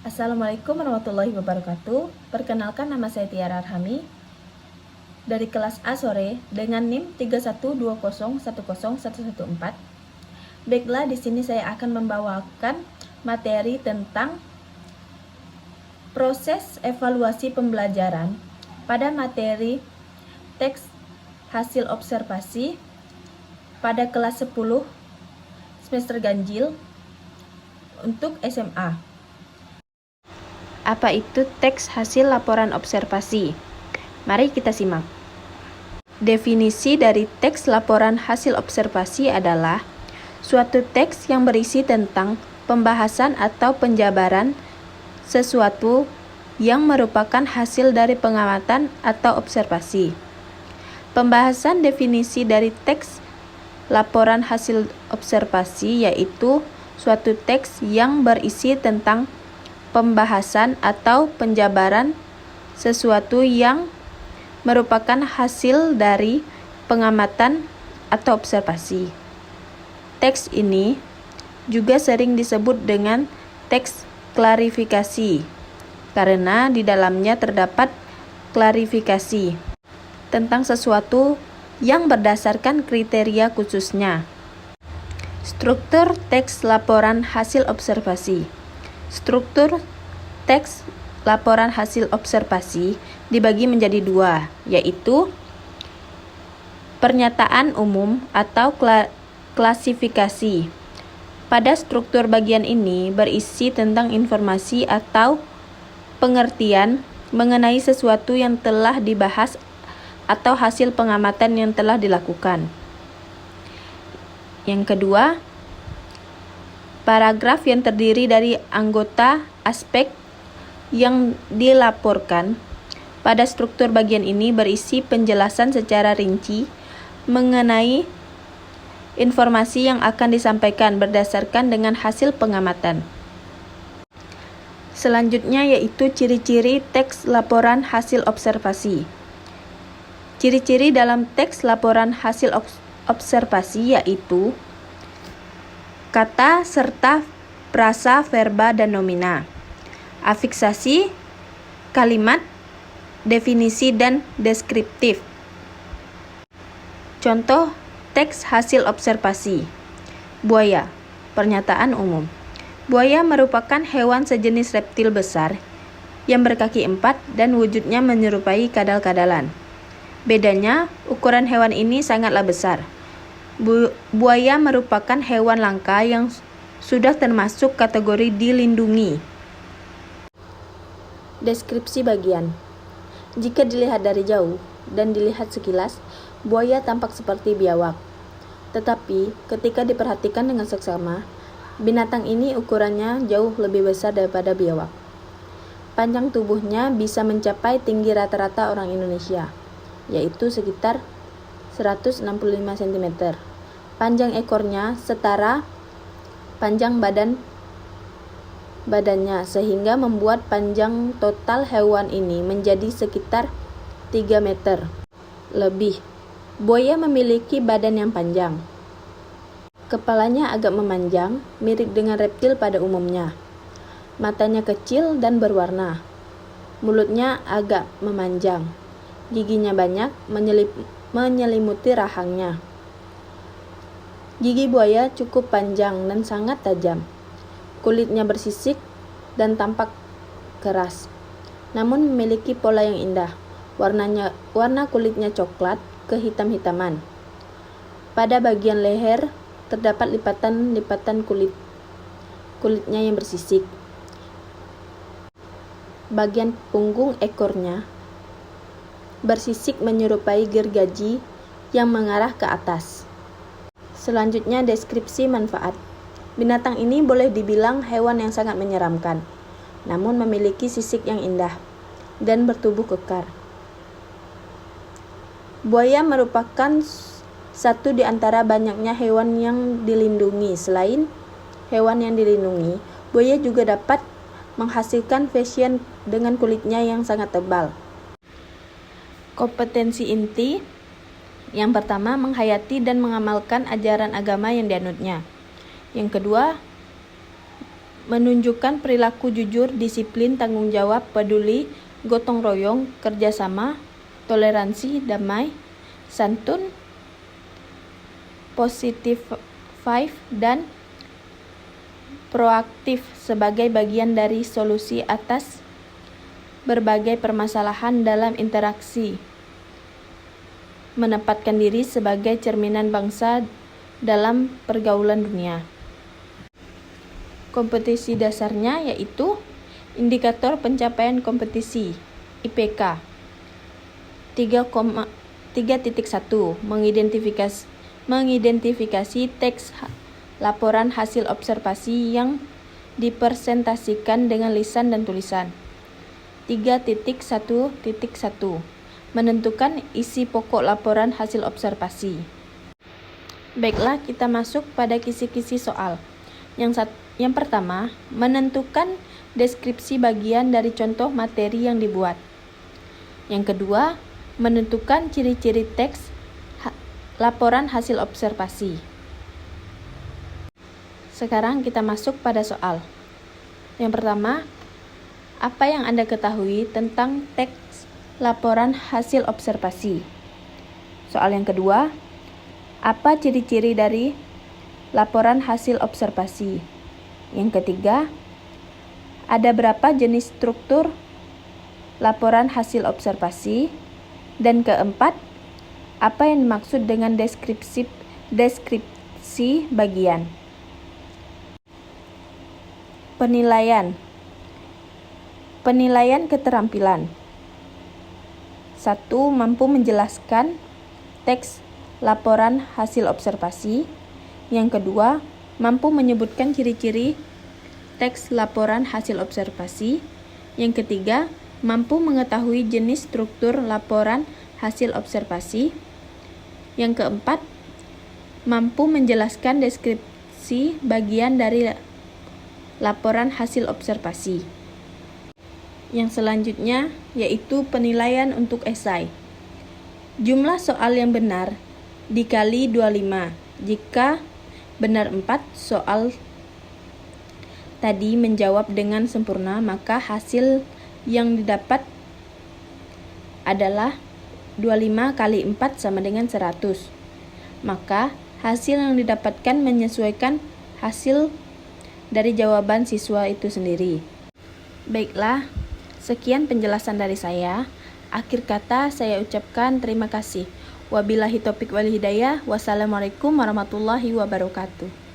Assalamualaikum warahmatullahi wabarakatuh. Perkenalkan, nama saya Tiara Arhami dari kelas A sore dengan NIM 3120101114. Baiklah, di sini saya akan membawakan materi tentang proses evaluasi pembelajaran pada materi teks hasil observasi pada kelas 10 semester ganjil untuk SMA. Apa itu teks hasil laporan observasi? Mari kita simak. Definisi dari teks laporan hasil observasi adalah suatu teks yang berisi tentang pembahasan atau penjabaran sesuatu yang merupakan hasil dari pengamatan atau observasi. Pembahasan definisi dari teks laporan hasil observasi yaitu suatu teks yang berisi tentang pembahasan atau penjabaran sesuatu yang merupakan hasil dari pengamatan atau observasi. Teks ini juga sering disebut dengan teks klarifikasi karena di dalamnya terdapat klarifikasi tentang sesuatu yang berdasarkan kriteria khususnya. Struktur teks laporan hasil observasi. Struktur teks laporan hasil observasi dibagi menjadi dua, yaitu pernyataan umum atau klasifikasi. Pada struktur bagian ini berisi tentang informasi atau pengertian mengenai sesuatu yang telah dibahas atau hasil pengamatan yang telah dilakukan. Yang kedua, paragraf yang terdiri dari anggota aspek yang dilaporkan. Pada struktur bagian ini berisi penjelasan secara rinci mengenai informasi yang akan disampaikan berdasarkan dengan hasil pengamatan. Selanjutnya yaitu ciri-ciri teks laporan hasil observasi. Ciri-ciri dalam teks laporan hasil observasi yaitu kata serta frasa, verba, dan nomina, afiksasi, kalimat, definisi, dan deskriptif. Contoh teks hasil observasi. Buaya. Pernyataan umum. Buaya merupakan hewan sejenis reptil besar yang berkaki 4 dan wujudnya menyerupai kadal-kadalan. Bedanya, ukuran hewan ini sangatlah besar. Buaya merupakan hewan langka yang sudah termasuk kategori dilindungi. Deskripsi bagian. Jika dilihat dari jauh dan dilihat sekilas, buaya tampak seperti biawak. Tetapi ketika diperhatikan dengan seksama, binatang ini ukurannya jauh lebih besar daripada biawak. Panjang tubuhnya bisa mencapai tinggi rata-rata orang Indonesia, yaitu sekitar 165 cm. Panjang ekornya setara panjang badannya sehingga membuat panjang total hewan ini menjadi sekitar 3 meter lebih. Buaya memiliki badan yang panjang. Kepalanya agak memanjang, mirip dengan reptil pada umumnya. Matanya kecil dan berwarna. Mulutnya agak memanjang. Giginya banyak, menyelimuti rahangnya. Gigi buaya cukup panjang dan sangat tajam. Kulitnya bersisik dan tampak keras, namun memiliki pola yang indah. Warna kulitnya coklat kehitam-hitaman. Pada bagian leher terdapat lipatan-lipatan kulitnya yang bersisik. Bagian punggung ekornya bersisik menyerupai gergaji yang mengarah ke atas. Selanjutnya deskripsi manfaat. Binatang ini boleh dibilang hewan yang sangat menyeramkan, namun memiliki sisik yang indah dan bertubuh kekar. Buaya merupakan satu di antara banyaknya hewan yang dilindungi. Selain hewan yang dilindungi, buaya juga dapat menghasilkan fashion dengan kulitnya yang sangat tebal. Kompetensi inti. Yang pertama, menghayati dan mengamalkan ajaran agama yang dianutnya. Yang kedua, menunjukkan perilaku jujur, disiplin, tanggung jawab, peduli, gotong royong, kerjasama, toleransi, damai, santun, positif vibe, dan proaktif sebagai bagian dari solusi atas berbagai permasalahan dalam interaksi, menempatkan diri sebagai cerminan bangsa dalam pergaulan dunia. Kompetisi dasarnya yaitu indikator pencapaian kompetisi IPK 3.1 mengidentifikasi teks laporan hasil observasi yang dipresentasikan dengan lisan dan tulisan. 3.1.1 menentukan isi pokok laporan hasil observasi. Baiklah, kita masuk pada kisi-kisi soal. Yang pertama, menentukan deskripsi bagian dari contoh materi yang dibuat. Yang kedua, menentukan ciri-ciri teks laporan hasil observasi. Sekarang kita masuk pada soal. Yang pertama, apa yang Anda ketahui tentang teks laporan hasil observasi? Soal yang kedua, apa ciri-ciri dari laporan hasil observasi? Yang ketiga, ada berapa jenis struktur laporan hasil observasi? Dan keempat, apa yang dimaksud dengan deskripsi bagian? Penilaian keterampilan. 1. Mampu menjelaskan teks laporan hasil observasi. Yang kedua, mampu menyebutkan ciri-ciri teks laporan hasil observasi. Yang ketiga, mampu mengetahui jenis struktur laporan hasil observasi. Yang keempat, mampu menjelaskan deskripsi bagian dari laporan hasil observasi. Yang selanjutnya yaitu penilaian untuk esai. Jumlah soal yang benar dikali 25. Jika benar 4 soal tadi menjawab dengan sempurna, maka hasil yang didapat adalah 25 kali 4 sama dengan 100. Maka hasil yang didapatkan menyesuaikan hasil dari jawaban siswa itu sendiri. Baiklah, sekian penjelasan dari saya. Akhir kata saya ucapkan terima kasih. Wabillahi taufiq wal hidayah. Wassalamualaikum warahmatullahi wabarakatuh.